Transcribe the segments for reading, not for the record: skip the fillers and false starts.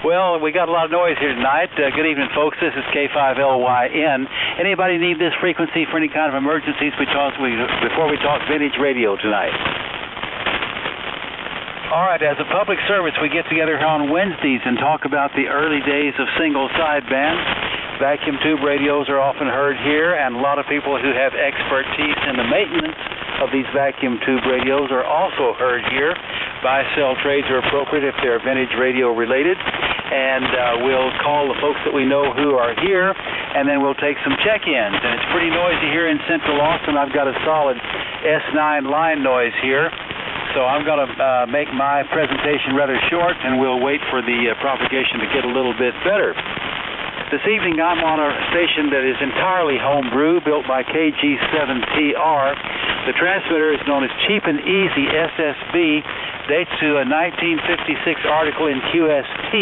Well, we got a lot of noise here tonight. Good evening, folks. This is K5LYN. Anybody need this frequency for any kind of emergencies before we talk vintage radio tonight? All right, as a public service, we get together here on Wednesdays and talk about the early days of single sideband. Vacuum tube radios are often heard here, and a lot of people who have expertise in the maintenance of these vacuum tube radios are also heard here. Buy-sell trades are appropriate if they're vintage radio related, and we'll call the folks that we know who are here, and then we'll take some check-ins. And it's pretty noisy here in Central Austin. I've got a solid S9 line noise here. So I'm going to make my presentation rather short, and we'll wait for the propagation to get a little bit better. This evening I'm on a station that is entirely homebrew, built by KG7TR. The transmitter is known as Cheap and Easy SSB, dates to a 1956 article in QST.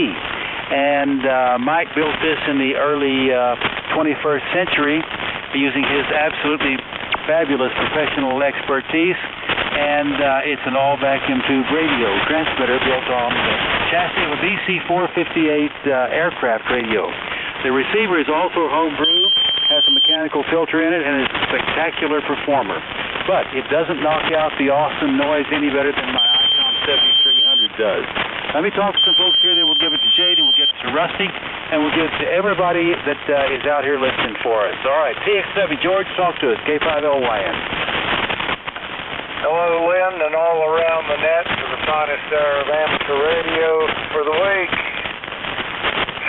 And Mike built this in the early 21st century using his absolutely fabulous professional expertise. And it's an all-vacuum tube radio transmitter built on the chassis of a BC-458 aircraft radio. The receiver is also homebrew, has a mechanical filter in it, and is a spectacular performer. But it doesn't knock out the awesome noise any better than my Icon 7300 does. Let me talk to some folks here, then we'll give it to Jade, and we'll get to Rusty, and we'll give it to everybody that is out here listening for us. All right, TX7, George, talk to us, K5LYN. Hello, Lynn, and all around the net for the finest hour of amateur radio for the week.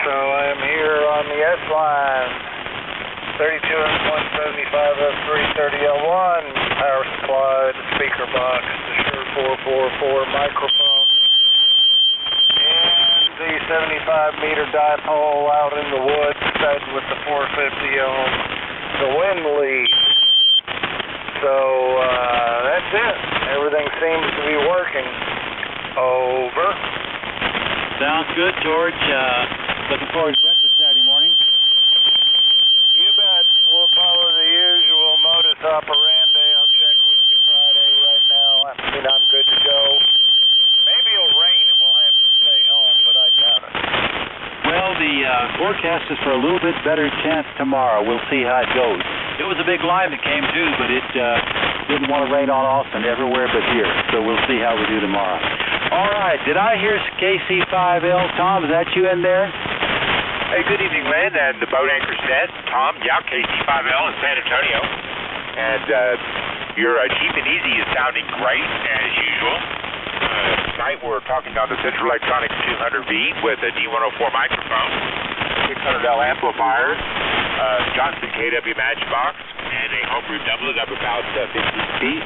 So I'm here on the S-line, 32 and 175 F330L1, power supply, the speaker box, the Shure 444 microphone, and the 75-meter dipole out in the woods fed with the 450 ohm, the wind lead. So that's it. Everything seems to be working. Over. Sounds good, George. Looking forward to breakfast Saturday morning. You bet. We'll follow the usual modus operandi. I'll check with you Friday. Right now, I mean, I'm good to go. Maybe it'll rain and we'll have to stay home, but I doubt it. Well, the forecast is for a little bit better chance tomorrow. We'll see how it goes. It was a big line that came too, but it didn't want to rain on Austin everywhere but here. So we'll see how we do tomorrow. All right. Did I hear KC5L? Tom, is that you in there? Hey, good evening, Lynn, and the boat anchor said, Tom, yeah, KC5L in San Antonio. And your Cheap and Easy is sounding great, as usual. Tonight we're talking about the Central Electronics 200V with a D104 microphone, 600L amplifiers, Johnson KW Matchbox, and a homebrew doublet of about 15 feet.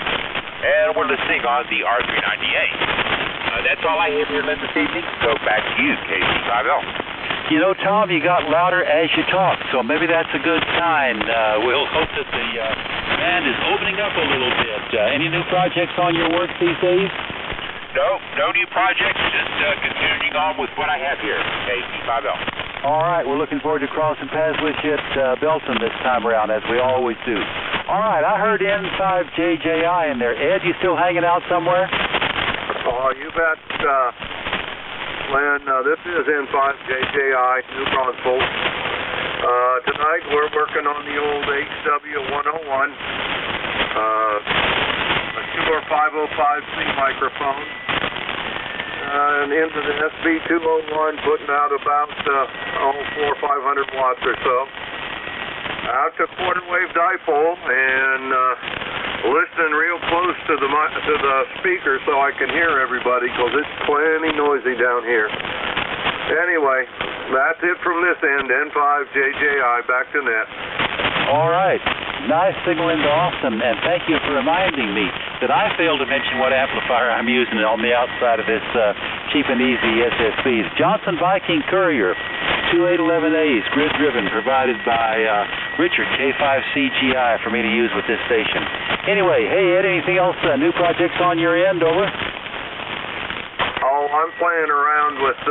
And we're listening on the R390A. That's all I have here, Lynn, this evening. So back to you, KC5L. You know, Tom, you got louder as you talk, so maybe that's a good sign. We'll hope that the band is opening up a little bit. Any new projects on your work these days? No new projects, just continuing on with what I have here, KC5L. All right, we're looking forward to crossing paths with you at Belton this time around, as we always do. All right, I heard N5JJI in there. Ed, you still hanging out somewhere? Oh, you bet, Lynn. This is N5JJI, New Braunfels. Tonight we're working on the old HW101, a Shure 505C microphone, and into the SB201, putting out about 400 or 500 watts or so. Out to quarter wave dipole and listening real close to the speaker so I can hear everybody, because it's plenty noisy down here. Anyway, that's it from this end. N5JJI, back to net. All right. Nice signal into Austin, and thank you for reminding me that I failed to mention what amplifier I'm using on the outside of this Cheap and Easy SSBs. Johnson Viking Courier, 2811As, grid-driven, provided by Richard, K5CGI, for me to use with this station. Anyway, hey, Ed, anything else, new projects on your end, over? Oh, I'm playing around with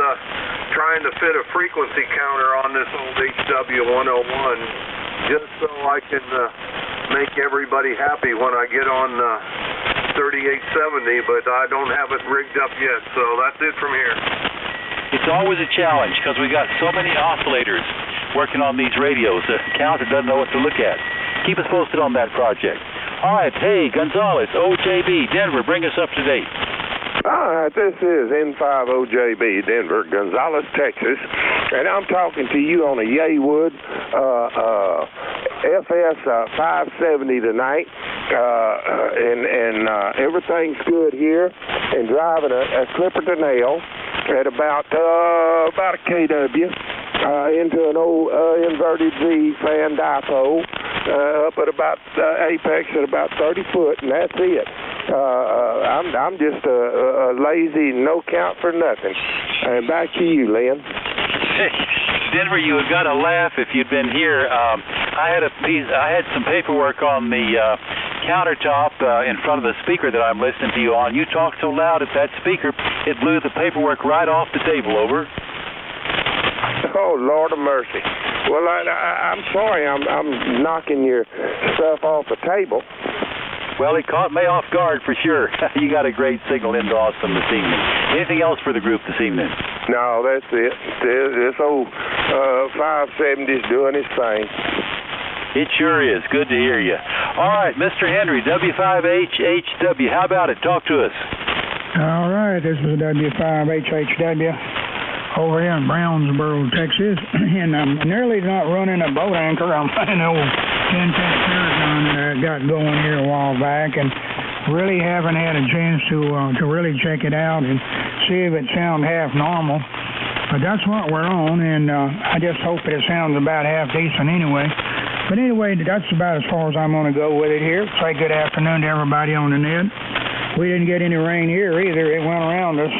trying to fit a frequency counter on this old HW101, just so I can make everybody happy when I get on 3870, but I don't have it rigged up yet, so that's it from here. It's always a challenge because we got so many oscillators working on these radios. The counter doesn't know what to look at. Keep us posted on that project. All right, hey, Gonzalez, OJB, Denver, bring us up to date. All right, this is N5OJB, Denver, Gonzales, Texas, and I'm talking to you on a Yeawood FS 570 tonight, and everything's good here, and driving a Clipper to nail at about a kW into an old inverted Z fan dipole up at about apex at about 30 foot, and that's it. I'm just a lazy no count for nothing. And back to you, Lynn. Denver, you would got to laugh if you'd been here. I had some paperwork on the countertop in front of the speaker that I'm listening to you on. You talked so loud at that speaker, it blew the paperwork right off the table. Over. Oh, Lord of mercy. Well, I'm sorry. I'm knocking your stuff off the table. Well, it caught me off guard for sure. You got a great signal into Austin this evening. Anything else for the group this evening? No, that's it. This old 570's doing its thing. It sure is. Good to hear you. All right, Mr. Henry, W5HHW. How about it? Talk to us. All right, this is W5HHW over here in Brownsboro, Texas. And I'm nearly not running a boat anchor. I'm an old 10-foot Paragon that I got going here a while back, and really haven't had a chance to really check it out and see if it sounds half normal. But that's what we're on, and I just hope it sounds about half decent anyway. But anyway, that's about as far as I'm going to go with it here. Say good afternoon to everybody on the net. We didn't get any rain here either. It went around us.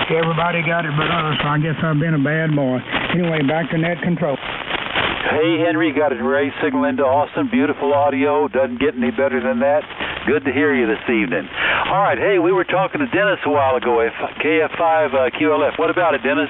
Everybody got it but us, so I guess I've been a bad boy. Anyway, back to net control. Hey, Henry, got a great signal into Austin. Beautiful audio. Doesn't get any better than that. Good to hear you this evening. All right, hey, we were talking to Dennis a while ago, KF5QLF. What about it, Dennis?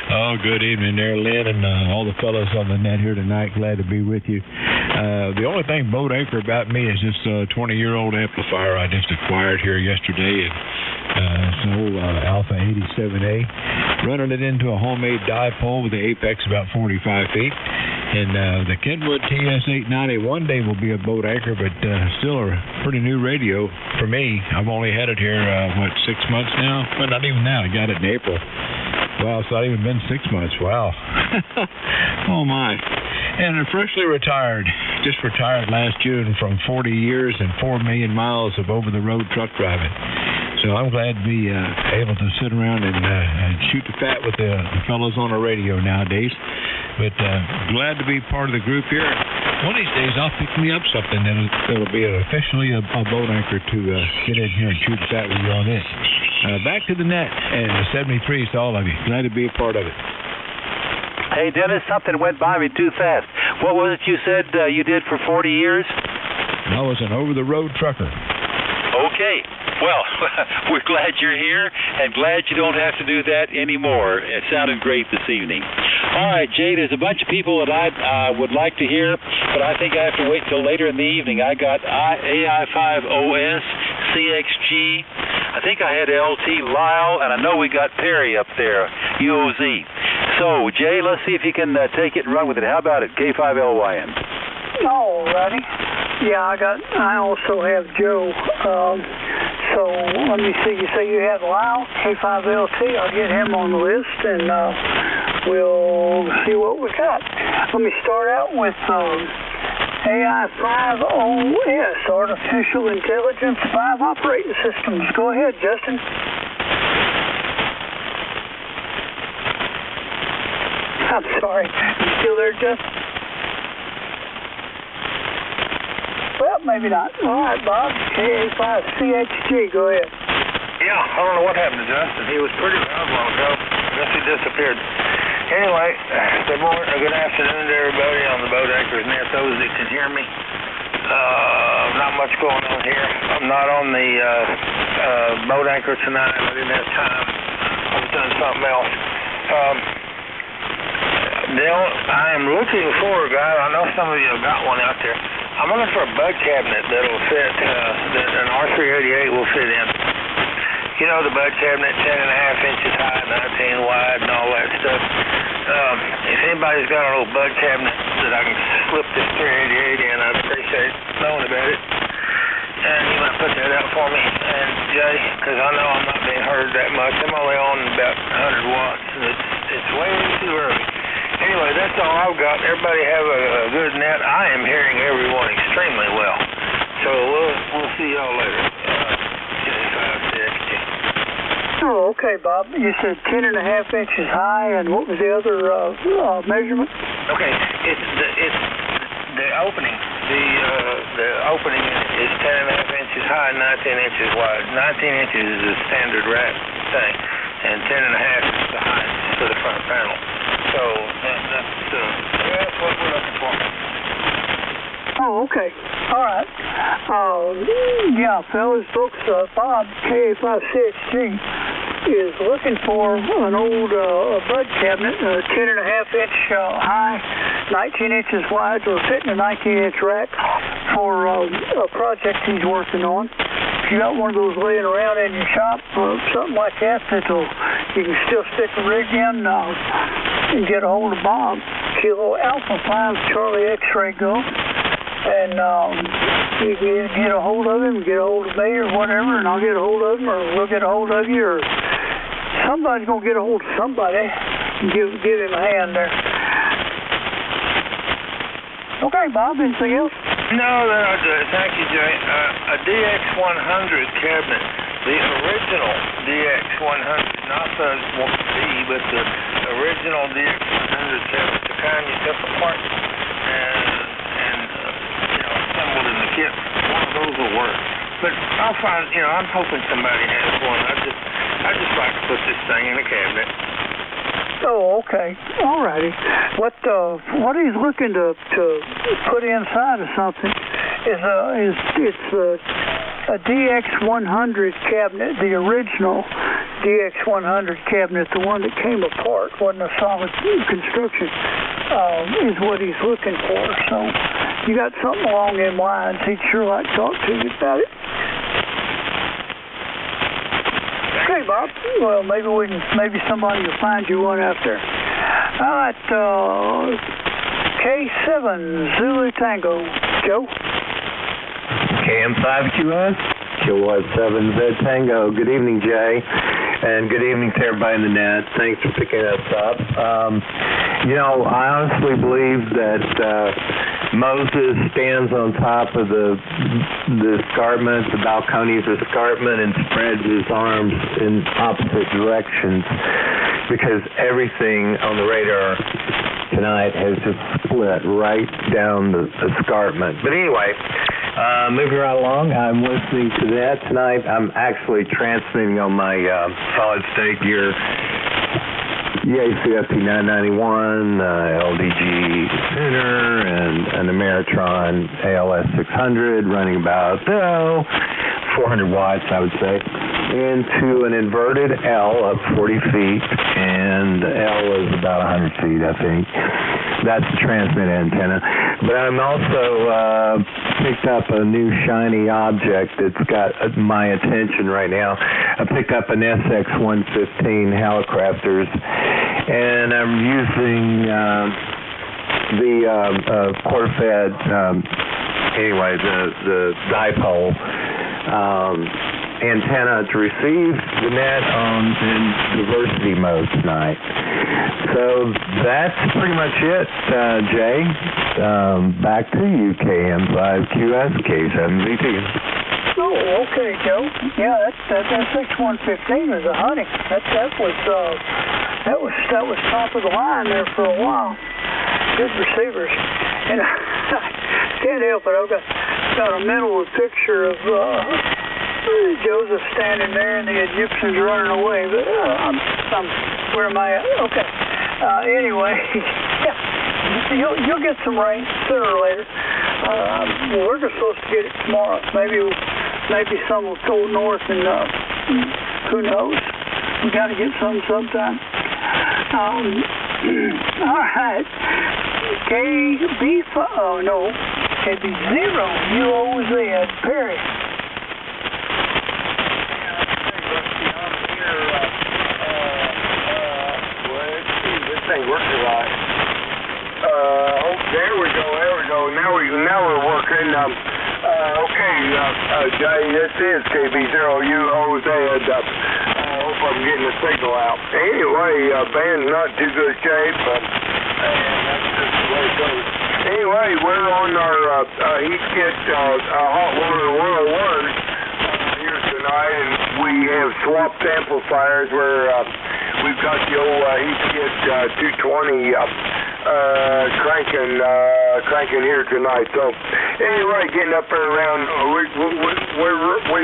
Oh, good evening there, Lynn, and all the fellows on the net here tonight. Glad to be with you. The only thing boat anchor about me is this 20-year-old amplifier I just acquired here yesterday. It's an old Alpha 87A. Running it into a homemade dipole with the apex about 45 feet. And the Kenwood TS890 one day will be a boat anchor, but still a pretty new radio for me. I've only had it here, 6 months now? Well, not even now. I got it in April. Wow, it's not even been 6 months. Wow. Oh, my. And I'm freshly retired. Just retired last June from 40 years and 4 million miles of over-the-road truck driving. So I'm glad to be able to sit around and shoot the fat with the fellows on the radio nowadays. But glad to be part of the group here. One of these days I'll pick me up something that'll be officially a boat anchor to get in here and shoot the fat with you on this. Back to the net and the 73 to all of you. Glad to be a part of it. Hey, Dennis, something went by me too fast. What was it you said you did for 40 years? I was an over-the-road trucker. Okay. Well, we're glad you're here and glad you don't have to do that anymore. It sounded great this evening. All right, Jay, there's a bunch of people that I would like to hear, but I think I have to wait till later in the evening. I got AI5OS, CXG, I think I had LT Lyle, and I know we got Perry up there, UOZ. So, Jay, let's see if you can take it and run with it. How about it, K5LYN? All righty. Yeah, I also have Joe. So let me see. You say you have Lyle, K5LT. I'll get him on the list, and we'll see what we got. Let me start out with AI5OS, Artificial Intelligence 5 Operating Systems. Go ahead, Justin. I'm sorry. You still there, Justin? Well, maybe not. All right, Bob. KA5CHG, go ahead. Yeah, I don't know what happened to Justin. He was pretty around a while ago. I guess he disappeared. Anyway, good afternoon to everybody on the Boat Anchors Net, those that can hear me. Not much going on here. I'm not on the boat anchor tonight. I didn't have time. I was doing something else. I am looking for a guy. I know some of you have got one out there. I'm looking for a bud cabinet that'll fit, that an R388 will fit in. You know, the bud cabinet, 10.5 inches high, 19 wide, and all that stuff. If anybody's got a little bud cabinet that I can slip this 388 in, I'd appreciate knowing about it. And you might put that out for me, and Jay, because I know I'm not being heard that much. I'm only on about 100 watts, and it's way too early. Anyway, that's all I've got. Everybody have a good net. I am hearing everyone extremely well. So we'll see y'all later. Oh, okay, Bob. You said 10.5 inches high, and what was the other measurement? Okay, it's the opening. The opening is 10.5 inches high, 19 inches wide. 19 inches is a standard rack thing, and 10.5 is the height for the front panel. So that's what we're looking for. Oh, okay. All right. Yeah, fellas, folks, Bob, KA56G, is looking for an old bud cabinet, 10.5 inch high, 19 inches wide, or fitting a 19-inch rack for a project he's working on. If you got one of those laying around in your shop, something like that, you can still stick a rig in and get a hold of Bob. Kilo Alpha 5 Charlie X-Ray Go. And you can get a hold of him, get a hold of me or whatever, and I'll get a hold of him, or we'll get a hold of you, or somebody's going to get a hold of somebody and give him a hand there. Okay, Bob, anything else? No, that'll do it. Thank you, Jay. A DX100 cabinet, the original DX100, not the D, but the original DX100 cabinet, the kind you took apart and assembled in the kit. One of those will work. But I'll find, I'm hoping somebody has one. I just like to put this thing in a cabinet. Oh, okay. All righty. What he's looking to put inside of something is a DX100 cabinet, the original DX100 cabinet, the one that came apart, wasn't a solid construction, is what he's looking for. So you got something along them lines, he'd sure like to talk to you about it. Okay, Bob. Well, maybe somebody will find you one out there. All right, K7 Zulu Tango, Joe. KM5QS, Kilowatt 7Z Tango. Good evening, Jay, and good evening to everybody in the net. Thanks for picking us up. I honestly believe that Moses stands on top of the escarpment, the Balcones escarpment, and spreads his arms in opposite directions, because everything on the radar tonight has just split right down the escarpment. But anyway, moving right along, I'm listening to that tonight. I'm actually transmitting on my solid state gear, EACFT 991, LDG Sooner, and an Ameritron ALS 600 running about 400 watts, I would say, into an inverted L up 40 feet, and L is about 100 feet, I think. That's the transmit antenna. But I'm also picked up a new shiny object that's got my attention right now. I picked up an SX-115 Hallicrafters, and I'm using the quarter-fed, the dipole antenna to receive the net in diversity mode tonight. So that's pretty much it, Jay. Back to you, KM5QS, K7VT. Oh, okay, Joe. Yeah, that SX-115 is a honey. That was top of the line there for a while. Good receivers. And I can't help it. I've got a mental picture of Joseph standing there and the Egyptians running away. But where am I at? Okay. Anyway, you'll get some rain sooner or later. We're just supposed to get it tomorrow. Maybe some will go north, and who knows? We got to get some sometime. All right. KB0 UOZ Perry. ain't working right. Oh, there we go. Now we're working. Okay, Jay, this is KB0UOZ. Hope I'm getting the signal out. Anyway, band's not too good shape, and that's just the way it goes. Anyway, we're on our Heat Kit Hot Water 101 here tonight, and we have swapped amplifiers where we've got the old Heat Kit 220 cranking here tonight. So anyway, getting up there around, we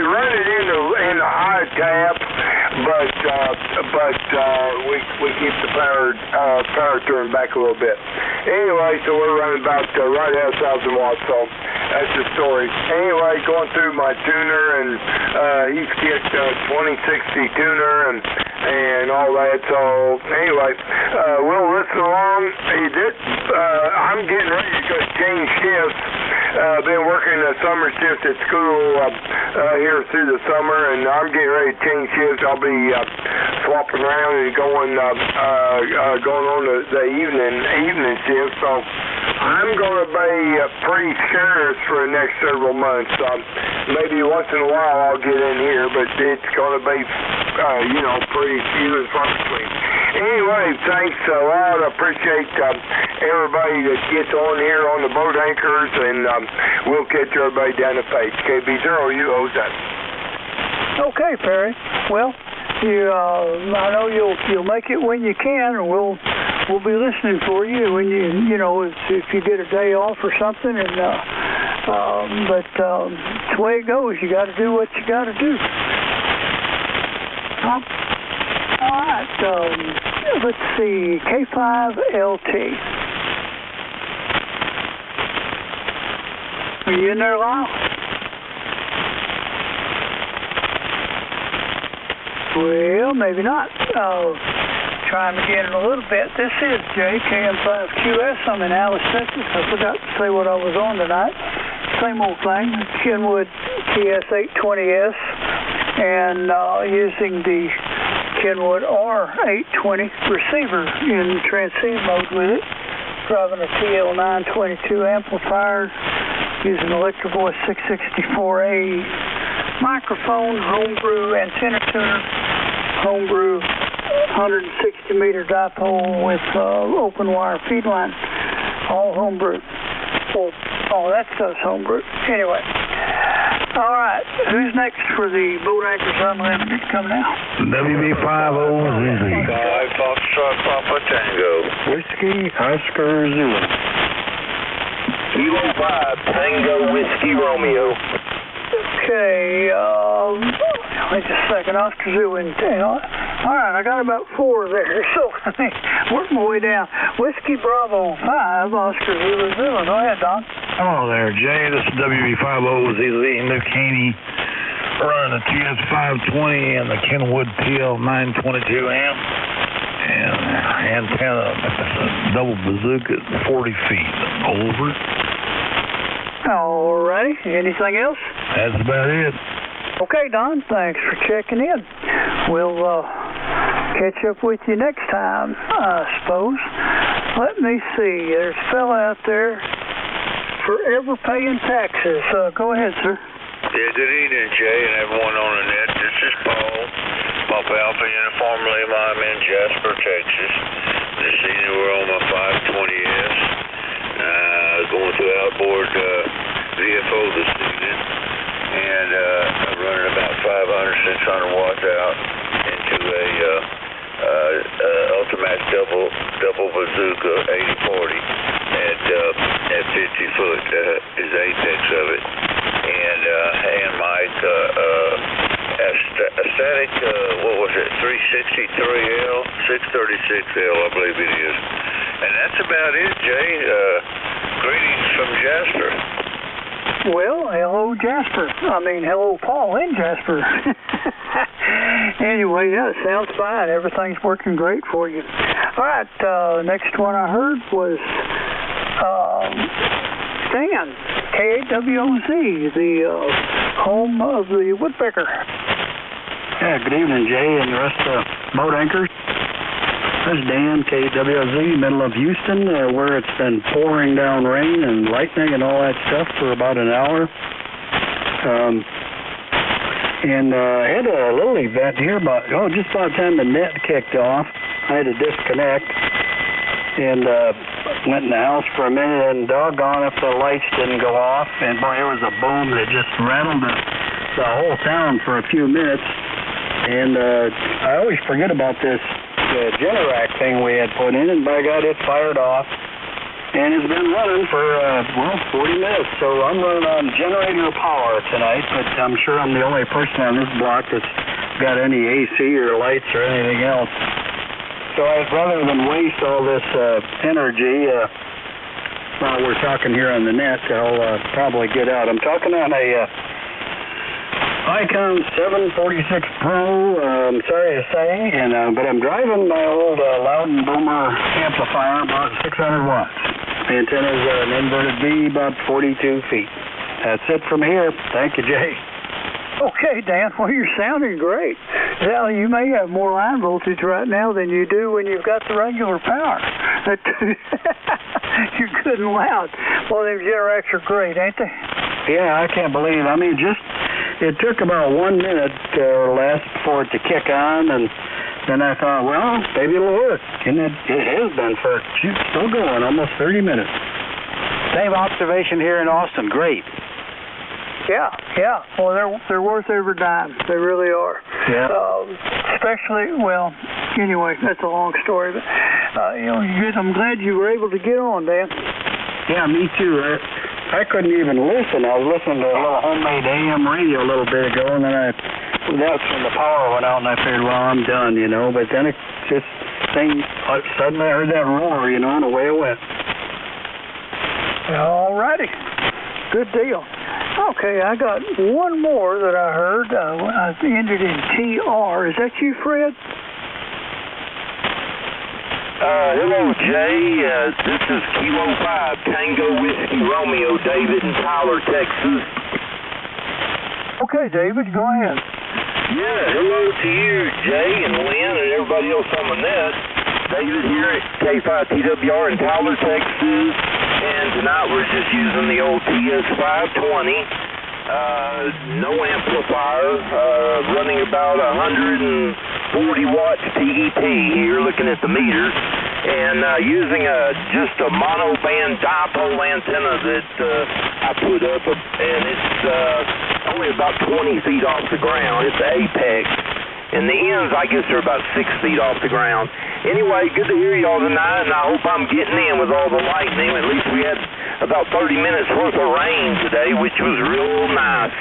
run it in the high tap, but we keep the power turned back a little bit. Anyway, so we're running about right at 1,000 watts. So that's the story. Anyway, going through my tuner and Heat Kit 2060 tuner and all that. So anyway, we'll listen along. I'm getting ready to change shifts. Been working a summer shift at school here through the summer, and I'm getting ready to change shifts. I'll be swapping around and going on the evening shift. So I'm going to be pretty scarce for the next several months. Maybe once in a while I'll get in here, but it's going to be pretty few and far between. Anyway, thanks a lot. I appreciate everybody that gets on here on the boat anchors, and we'll catch everybody down the page. KB0UOZ. Okay, Perry. Well, I know you'll make it when you can, and we'll be listening for you when if you get a day off or something. And but it's the way it goes. You got to do what you got to do. All right. Let's see. K5LT. Are you in there, Lyle? Well, maybe not. Try him again in a little bit. This is JKM5QS. I'm in Alice, Texas. I forgot to say what I was on tonight. Same old thing. Kenwood TS820S. And using the Kenwood R820 receiver in transceive mode with it. Driving a TL922 amplifier. Using Electro-Voice 664A microphone, homebrew antenna tuner, homebrew 160-meter dipole with open wire feed line, all homebrew. Well, all that stuff's homebrew. Anyway, all right. Who's next for the Boat Anchors Unlimited coming out? WB50ZZ. 5 Foxtrot Papa Tango. Whiskey Oscar Zulu. Kilo 5 Tango Whiskey Romeo. Okay, wait just a second. Oscar Zulu. All right, I got about 4 there, so I think work my way down. Whiskey Bravo 5, Oscar Zulu. Go ahead, Don. Hello there, Jay. This is WB50ZZ in New Caney, running the TS520 and the Kenwood TL922 amp and antenna. That's a double bazooka at 40 feet. Over. All righty. Anything else? That's about it. Okay, Don. Thanks for checking in. We'll catch up with you next time, I suppose. Let me see. There's a fella out there forever paying taxes. Go ahead, sir. Yeah, good evening, Jay, and everyone on the net. This is Paul. Papa Alpha Uniform Lima. I'm in Jasper, Texas. This evening we're on my 520S. Going through outboard VFO this evening. And I'm running about 500, 600 watts out into a Ultimax double bazooka 8040 at 50 foot is the apex of it. And hand mic, a static, what was it, 363L, 636L, I believe it is. And that's about it, Jay. Greetings from Jasper. Well, hello, Jasper. Hello, Paul in Jasper. Anyway, yeah, sounds fine. Everything's working great for you. All right, next one I heard was Stan, KAWOZ, the home of the woodpecker. Yeah, good evening, Jay, and the rest of the boat anchors. is Dan, KWZ, middle of Houston, where it's been pouring down rain and lightning and all that stuff for about an hour. I had a little event here, just about the time the net kicked off. I had to disconnect and went in the house for a minute, and doggone if the lights didn't go off. And boy, it was a boom that just rattled the whole town for a few minutes. And I always forget about this Generac thing we had put in, and by God, it fired off. And it's been running for, 40 minutes. So I'm running on generator power tonight, but I'm sure I'm the only person on this block that's got any AC or lights or anything else. So rather than waste all this energy while we're talking here on the net, I'll probably get out. I'm talking on a Icon 746 Pro, I'm sorry to say, but I'm driving my old Loudon Boomer amplifier, about 600 watts. The antenna's an inverted V, about 42 feet. That's it from here. Thank you, Jay. Okay, Dan, well, you're sounding great. Now, you may have more line voltage right now than you do when you've got the regular power. You're good and loud. Well, them Generacs are great, ain't they? Yeah, I can't believe. It took about 1 minute or less for it to kick on, and then I thought, well, maybe it'll work. And it has been still going, almost 30 minutes. Same observation here in Austin. Great. Yeah. Well, they're worth every dime. They really are. Yeah. Especially, anyway, that's a long story. But, I'm glad you were able to get on, Dan. Yeah, me too. I couldn't even listen. I was listening to a little homemade AM radio a little bit ago, and then that's when the power went out, and I figured, well, I'm done, But then suddenly I heard that roar, and away it went. All righty. Good deal. Okay, I got one more that I heard. I ended in TR. Is that you, Fred? Hello, Jay. This is Kilo 5, Tango Whiskey Romeo, David in Tyler, Texas. Okay, David, go ahead. Yeah, hello to you, Jay and Lynn and everybody else on the net. David here at K5TWR in Tyler, Texas. And tonight we're just using the old TS520. No amplifier, running about 140 watts TEP here, looking at the meter, and using just a monoband dipole antenna that I put up, and it's only about 20 feet off the ground. It's the apex, and the ends, I guess, are about 6 feet off the ground. Anyway, good to hear y'all tonight, and I hope I'm getting in with all the lightning. At least we had about 30 minutes worth of rain today, which was real nice.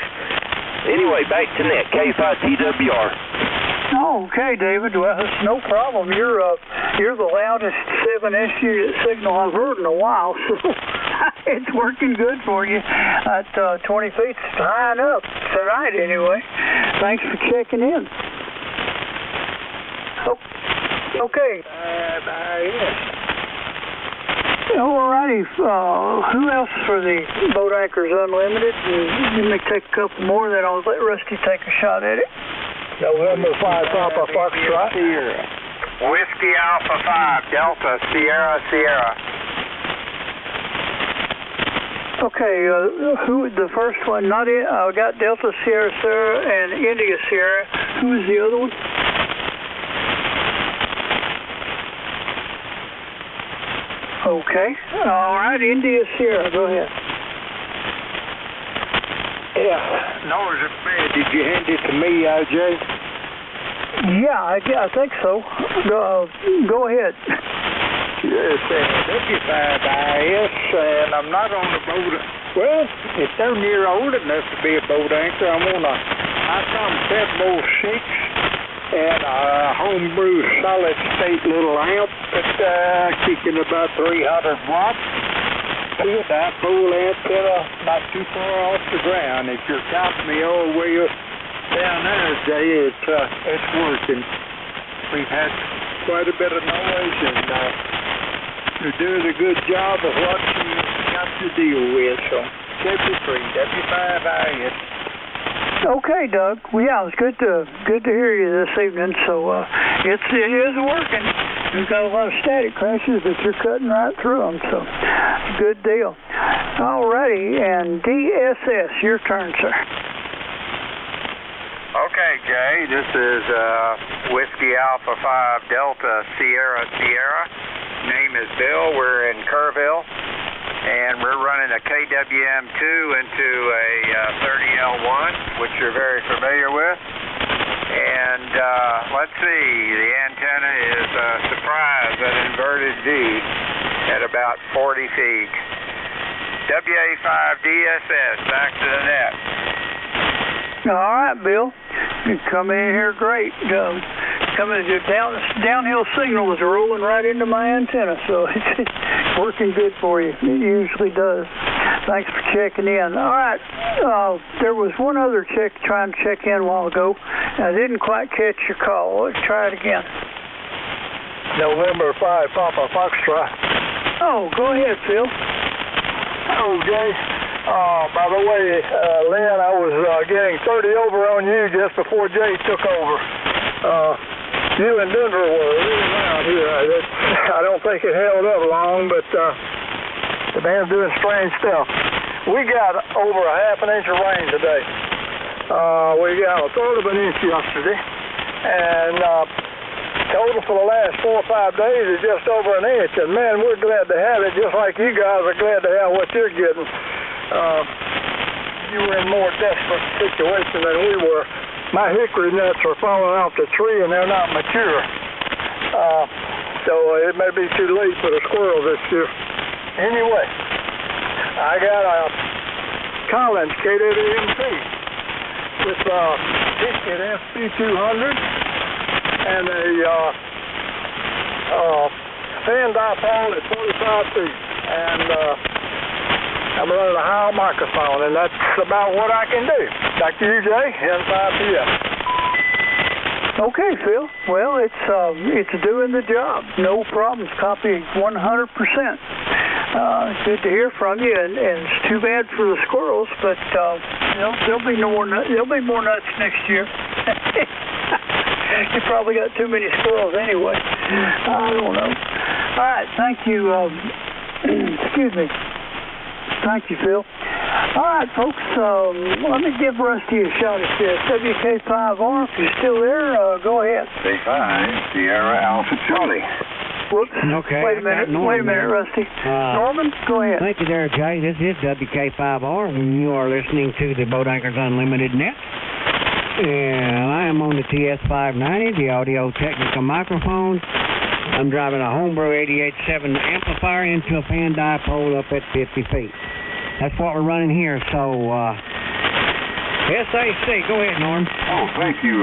Anyway, back to net, K5TWR. Oh, okay, David. Well, it's no problem. You're the loudest 7S unit signal I've heard in a while, so it's working good for you. At 20 feet, high enough tonight, anyway. Thanks for checking in. Okay. All righty. Who else for the Boat Anchors Unlimited? And let me take a couple more, then I'll let Rusty take a shot at it. November 5 Papa Foxtrot. Whiskey Alpha 5, Delta, Sierra. Okay, who the first one? I got Delta Sierra and India Sierra. Who's the other one? Okay. All right, India Sierra, go ahead. Yeah. Noah's a Fred. Did you hand it to me, OJ? Yeah, I think so. Go ahead. Yes, W5IS, and I'm not on the boat. Well, if they're near old enough to be a boat anchor, I'm on a Icon 706 and a homebrew solid state little amp that's kicking about 300 watts. To a dipole antenna not too far off the ground. If you're counting me all the way up down there, Jay, it's working. We've had quite a bit of noise, and you're doing a good job of what you got to deal with. So, W5IS. Okay, Doug. Well, yeah, it's good to hear you this evening. So it is working. We've got a lot of static crashes, but you're cutting right through them, so good deal. Alrighty, and DSS, your turn, sir. Okay, Jay, this is Whiskey Alpha 5 Delta Sierra Sierra. Name is Bill. We're in Kerrville, and we're running a KWM2 into a 30L1, which you're very familiar with. And let's see, the antenna is surprise at inverted V at about 40 feet. WA5DSS, back to the net. All right, Bill. You come in here great. Coming your downhill signal is rolling right into my antenna, so it's working good for you. It usually does. Thanks for checking in. All right. There was one other trying to check in a while ago. I didn't quite catch your call. Let's try it again. November 5, Papa Foxtrot. Oh, go ahead, Phil. Oh, Jay. By the way, Lynn, I was getting 30 over on you just before Jay took over. You and Denver were really loud here. I don't think it held up long, but the band's doing strange stuff. We got over a half an inch of rain today. We got a third of an inch yesterday, and total for the last 4 or 5 days is just over an inch. And man, we're glad to have it, just like you guys are glad to have what you're getting. You were in more desperate situation than we were. My hickory nuts are falling off the tree and they're not mature. So it may be too late for the squirrels this year. Anyway, I got a Collins KWMT with Biscuit FP200 and a fan dipole at 45 feet. And I'm running a high microphone, and that's about what I can do. Back to you, Jay, N5PS. Okay, Phil. Well, it's doing the job. No problems. Copy 100%. Good to hear from you, and it's too bad for the squirrels, but there'll be more nuts next year. You probably got too many squirrels anyway. I don't know. All right, thank you. Excuse me. Thank you, Phil. All right, folks, let me give Rusty a shot at this. WK5R, if you're still there, go ahead. K5, Sierra Alpha Charlie. Whoops. Okay. Wait a minute, Rusty. Norman, go ahead. Thank you there, Jay. This is WK5R, and you are listening to the Boat Anchors Unlimited Net. And I am on the TS590, the Audio Technica microphone. I'm driving a homebrew 88.7 amplifier into a fan dipole up at 50 feet. That's what we're running here, so, SAC, go ahead, Norm. Oh, thank you.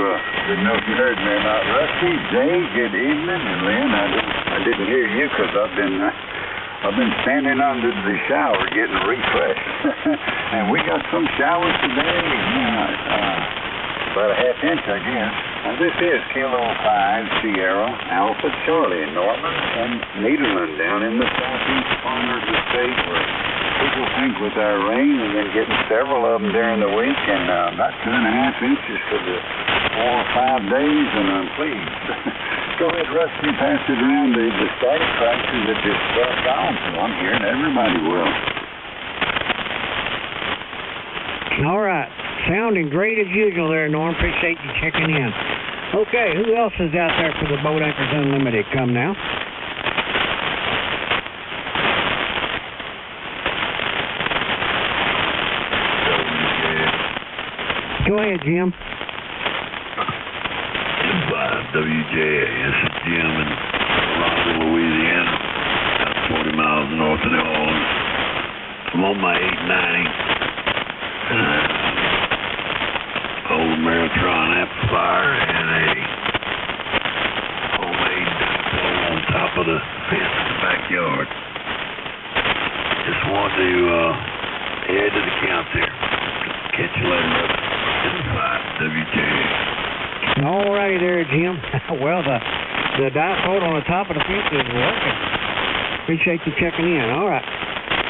Didn't know if you heard me or not. Rusty, Jay, good evening. And Lynn, I didn't hear you because I've been standing under the shower getting refreshed. And we got some showers today. About a half inch, I guess. Now, this is Kilo 5 Sierra Alpha Charlie in Norman and Nederland down in the southeast corner of the state where people think with our rain and then getting several of them during the week and about 2.5 inches for the 4 or 5 days, and I'm pleased. Go ahead, Rusty, pass it around the static crashes that just gone, so I'm hearing everybody well. All right. Sounding great as usual there, Norm. Appreciate you checking in. Okay, who else is out there for the Boat Anchors Unlimited? Come now. Go ahead, Jim. WJ, this is Jim in Rockville, Louisiana, about 40 miles north of New Orleans. I'm on my 890. Old Maritron amplifier and a homemade dipole on top of the fence in the backyard. Just want to head to the count there. Catch you later, WJ. All righty there, Jim. Well, the dipole on the top of the fence is working. Appreciate you checking in. All right.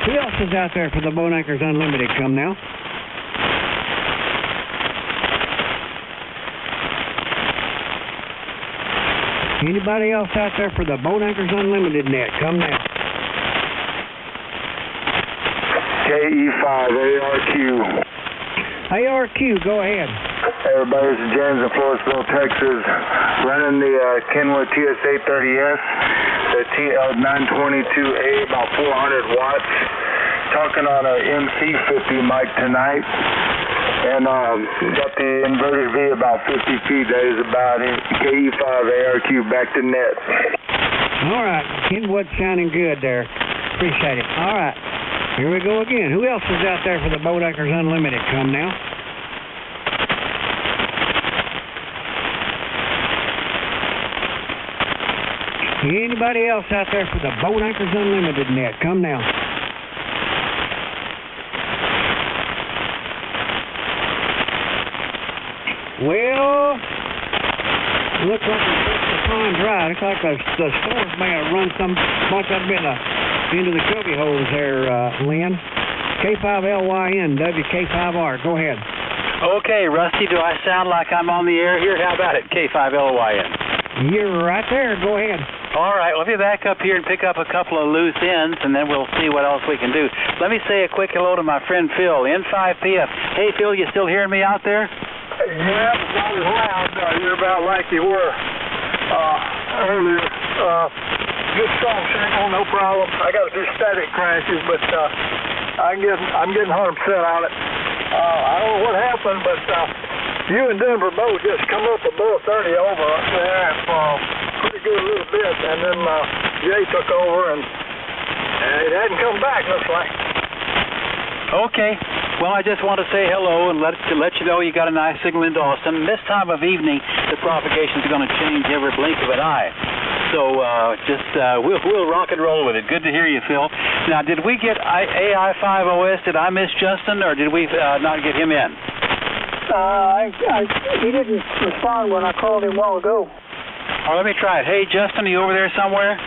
Who else is out there for the Boat Anchors Unlimited? Come now. Anybody else out there for the Boat Anchors Unlimited net? Come now. KE5 ARQ. ARQ, go ahead. Everybody, this is James in Floresville, Texas, running the Kenwood TS830S, the TL922A, about 400 watts. Talking on a MC50 mic tonight, and got the inverted V about 50 feet. That is about it. KE5 ARQ, back to net. All right, Kenwood sounding good there. Appreciate it. All right, here we go again. Who else is out there for the Boat Anchors Unlimited? Come now. Anybody else out there for the Boat Anchors Unlimited net? Come now. Well, looks like the pond dry. Looks like the storms may have run some bunch of them into the cubby holes there, Lynn. K5LYN, WK5R. Go ahead. Okay, Rusty, do I sound like I'm on the air here? How about it, K5LYN? You're right there. Go ahead. All right, let me back up here and pick up a couple of loose ends, and then we'll see what else we can do. Let me say a quick hello to my friend Phil, N5PF. Hey, Phil, you still hearing me out there? Yeah, it's not as loud. You're about like you were earlier. Good strong signal, no problem. I got a few static crashes, but I'm getting 100% on it. I don't know what happened, but you and Denver both just come up above 30 over up there pretty good a little bit, and then Jay took over, and it hadn't come back, looks like. Okay. Well, I just want to say hello and let you know you got a nice signal in Dawson. This time of evening, the propagation is going to change every blink of an eye. So we'll rock and roll with it. Good to hear you, Phil. Now, did we get AI5OS? Did I miss Justin, or did we not get him in? He didn't respond when I called him a while ago. All right, let me try it. Hey, Justin, are you over there somewhere?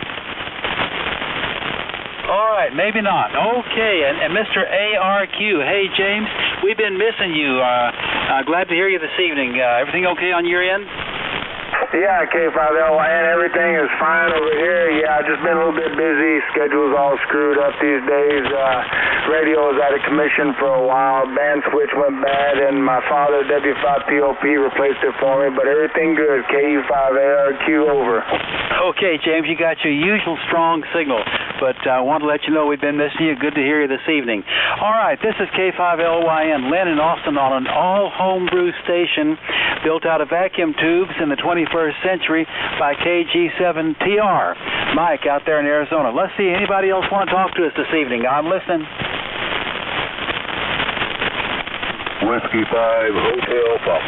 All right, maybe not. Okay, and Mr. ARQ. Hey, James, we've been missing you. Glad to hear you this evening. Everything okay on your end? Yeah, K5LYN, everything is fine over here. Yeah, I've just been a little bit busy. Schedule's all screwed up these days. Radio was out of commission for a while. Band switch went bad, and my father, W5POP, replaced it for me, but everything good. KE5ARQ, over. Okay, James, you got your usual strong signal, but I want to let you know we've been missing you. Good to hear you this evening. All right, this is K5LYN, Lynn in Austin on an all-homebrew station built out of vacuum tubes in the 21st century by KG7TR. Mike out there in Arizona. Let's see, anybody else want to talk to us this evening? I'm listening. Whiskey 5, Hotel Fox.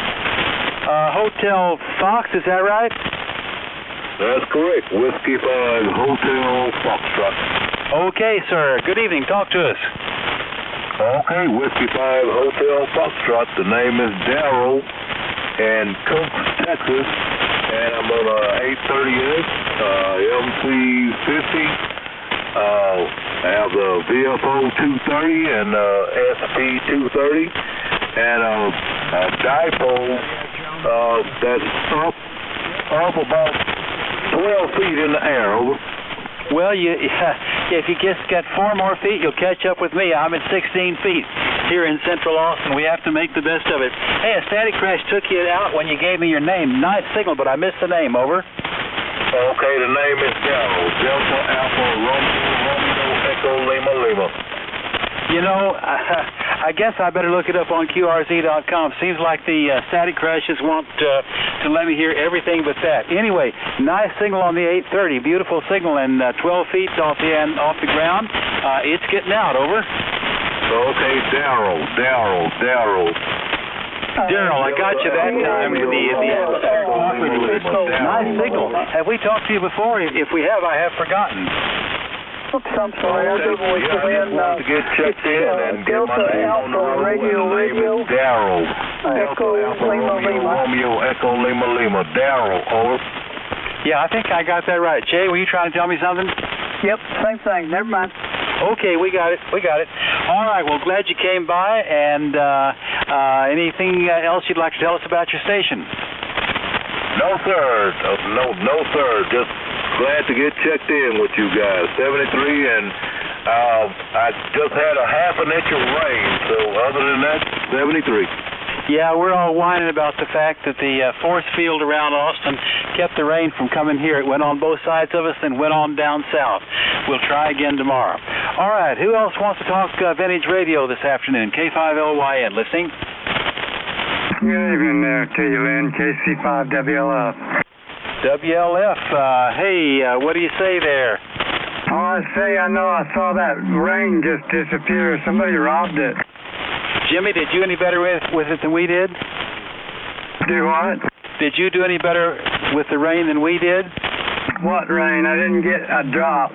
Hotel Fox, is that right? That's correct. Whiskey 5, Hotel Foxtrot. Okay, sir. Good evening. Talk to us. Okay, Whiskey 5, Hotel Foxtrot. The name is Darrell in Coates, Texas, and I'm on a 830S MC50. I have the VFO 230 and SP 230, and a dipole that's up about 12 feet in the air. Over. Well, if you just get 4 more feet, you'll catch up with me. I'm at 16 feet here in Central Austin. We have to make the best of it. Hey, a static crash took you out when you gave me your name. Nice signal, but I missed the name. Over. Okay, the name is Darrell. Delta Alpha Romeo Echo Lima Lima. You know, I guess I better look it up on QRZ.com. Seems like the static crashes want to let me hear everything but that. Anyway, nice signal on the 830. Beautiful signal, and 12 feet off the ground. It's getting out. Over. Okay, Darrell, I got you that time with the nice signal. Have we talked to you before? If we have, I have forgotten. I'm sorry, I didn't want to in. To get checked in and get my name on the road. Radio. Darrell. Echo Lima Lima. Romeo Echo Lima Lima. Darrell, over. Yeah, I think I got that right. Jay, were you trying to tell me something? Yep, same thing. Never mind. Okay, we got it. All right, well, glad you came by, and anything else you'd like to tell us about your station? No, sir. No, sir. Just glad to get checked in with you guys. 73, and I just had a half an inch of rain. So other than that, 73. Yeah, we're all whining about the fact that the force field around Austin kept the rain from coming here. It went on both sides of us and went on down south. We'll try again tomorrow. All right, who else wants to talk vintage radio this afternoon? K5LYN, listening. Good evening there to you, Lynn. KC5WLF. WLF, hey, what do you say there? Oh, I know I saw that rain just disappear. Somebody robbed it. Jimmy, did you any better with it than we did? Do what? Did you do any better with the rain than we did? What rain? I didn't get a drop.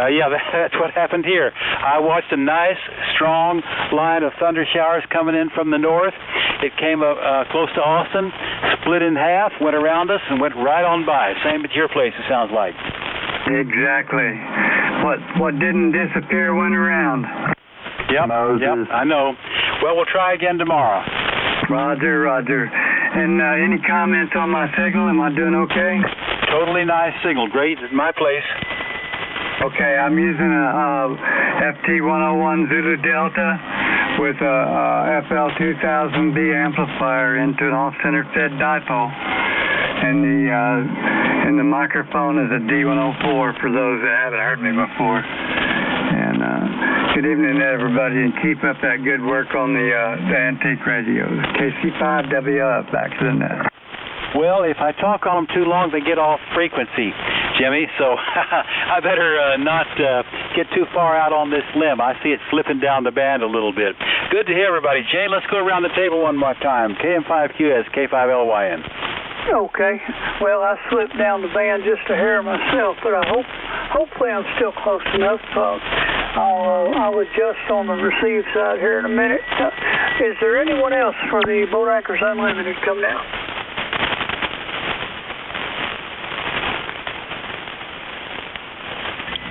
Yeah, that's what happened here. I watched a nice, strong line of thunder showers coming in from the north. It came close to Austin, split in half, went around us, and went right on by. Same at your place, it sounds like. Exactly. What didn't disappear went around. Yep, I know. Well, we'll try again tomorrow. Roger. And any comments on my signal? Am I doing okay? Totally nice signal. Great at my place. Okay, I'm using a FT101 Zulu Delta with a FL2000B amplifier into an off-center fed dipole. And the microphone is a D104 for those that haven't heard me before. And good evening to everybody, and keep up that good work on the antique radios. KC5WF, back to the net. Well, if I talk on them too long, they get off frequency, Jimmy, so I better not get too far out on this limb. I see it slipping down the band a little bit. Good to hear everybody. Jane, let's go around the table one more time. KM5QS, K5LYN. Okay. Well, I slipped down the band just a hair myself, but hopefully I'm still close enough. I'll adjust on the receive side here in a minute. Is there anyone else for the Boat Anchors Unlimited coming out?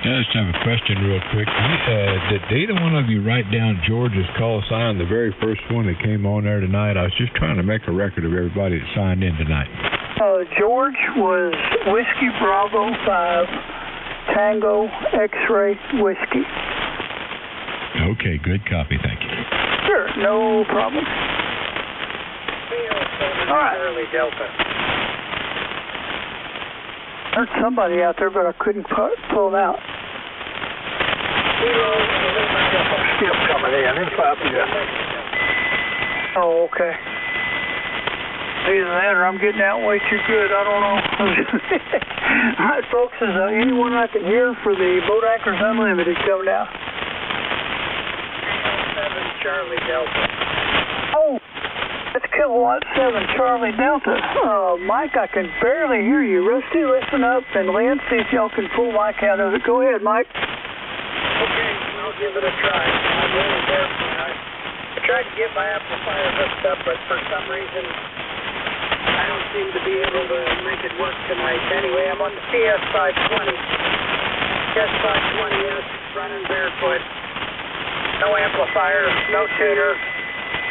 I just have a question real quick. Did either one of you write down George's call sign, the very first one that came on there tonight? I was just trying to make a record of everybody that signed in tonight. George was Whiskey Bravo 5, Tango X-Ray Whiskey. Okay, good copy, thank you. Sure, no problem. All right. Delta. Heard somebody out there, but I couldn't pull them out. Still coming in. Oh, okay. Either that or I'm getting out way too good. I don't know. All right, folks, is anyone I can hear for the Boat Anchors Unlimited coming out? 7 Charlie Delta. Oh, that's Kilowatt 7 Charlie Delta. Mike, I can barely hear you. Rusty, listen up, and Lynn, see if y'all can pull Mike out of it. Go ahead, Mike. Okay, I'll give it a try. I'm really careful. I tried to get my amplifier hooked up, but for some reason I don't seem to be able to make it work tonight. Anyway, I'm on the TS520. TS520S, running barefoot. No amplifier, no tuner.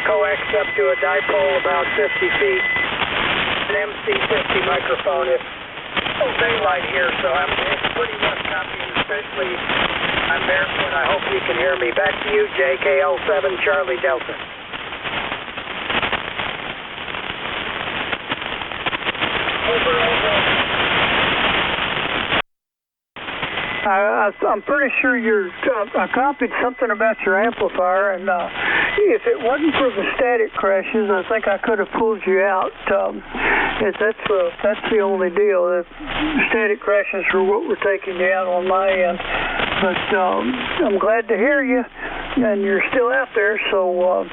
Coax up to a dipole about 50 feet. An MC50 microphone. It's no daylight here, so it's pretty rough copying, especially I'm barefoot. I hope you can hear me. Back to you, JKL7 Charlie Delta. Over. I'm pretty sure I copied something about your amplifier, and if it wasn't for the static crashes, I think I could have pulled you out. That's the only deal. The static crashes were what were taking you out on my end. But I'm glad to hear you, and you're still out there, so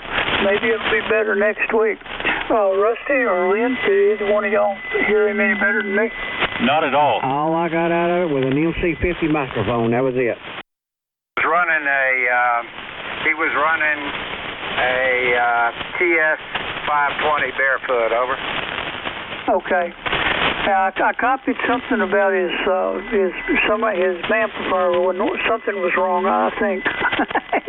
maybe it'll be better next week. Rusty or Lynn, did either one of y'all hear him any better than me? Not at all. All I got out of it was an MC50 microphone. That was it. He was running a TS520 barefoot, over. Okay. Yeah, I copied something about his amplifier. Something was wrong, I think.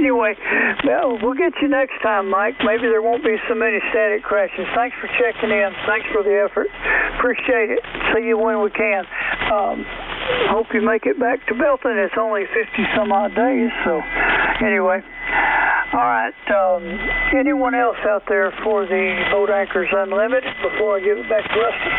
Anyway, well, we'll get you next time, Mike. Maybe there won't be so many static crashes. Thanks for checking in. Thanks for the effort. Appreciate it. See you when we can. Hope you make it back to Belton. It's only 50-some odd days, so anyway. All right. Anyone else out there for the Boat Anchors Unlimited before I give it back to Rusty?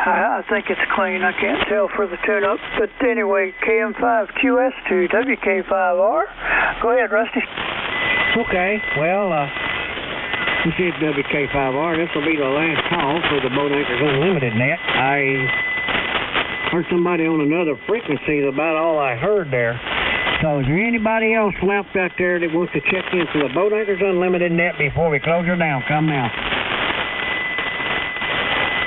I think it's clean. I can't tell for the tune-up. But anyway, KM5QS to WK5R. Go ahead, Rusty. Okay. Well, this is WK5R. This will be the last call for the Boat Anchors Unlimited net. I heard somebody on another frequency about all I heard there. So is there anybody else left out there that wants to check in for the Boat Anchors Unlimited net before we close her down? Come now.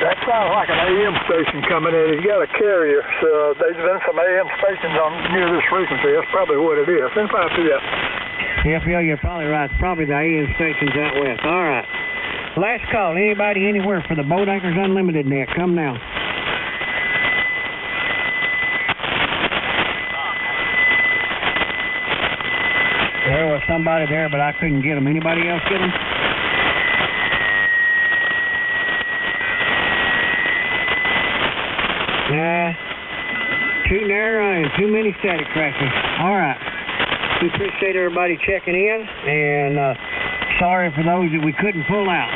That sounds like an AM station coming in. He's got a carrier, so there's been some AM stations on near this frequency. That's probably what it is. Send 5 to that. Yeah, Phil, you're probably right. It's probably the AM stations out west. All right. Last call. Anybody anywhere for the Boat Anchors Unlimited net? Come now. There was somebody there, but I couldn't get them. Anybody else get them? Too narrow and too many static crashes. All right. We appreciate everybody checking in, and sorry for those that we couldn't pull out.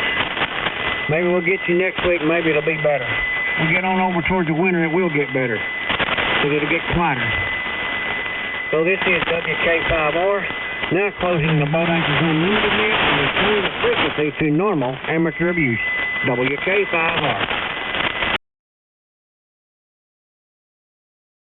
Maybe we'll get you next week, and maybe it'll be better. We'll get on over towards the winter, it will get better, because it'll get quieter. So this is WK5R, now closing the Boat Anchors Unlimited net and returning the frequency to normal amateur abuse. WK5R.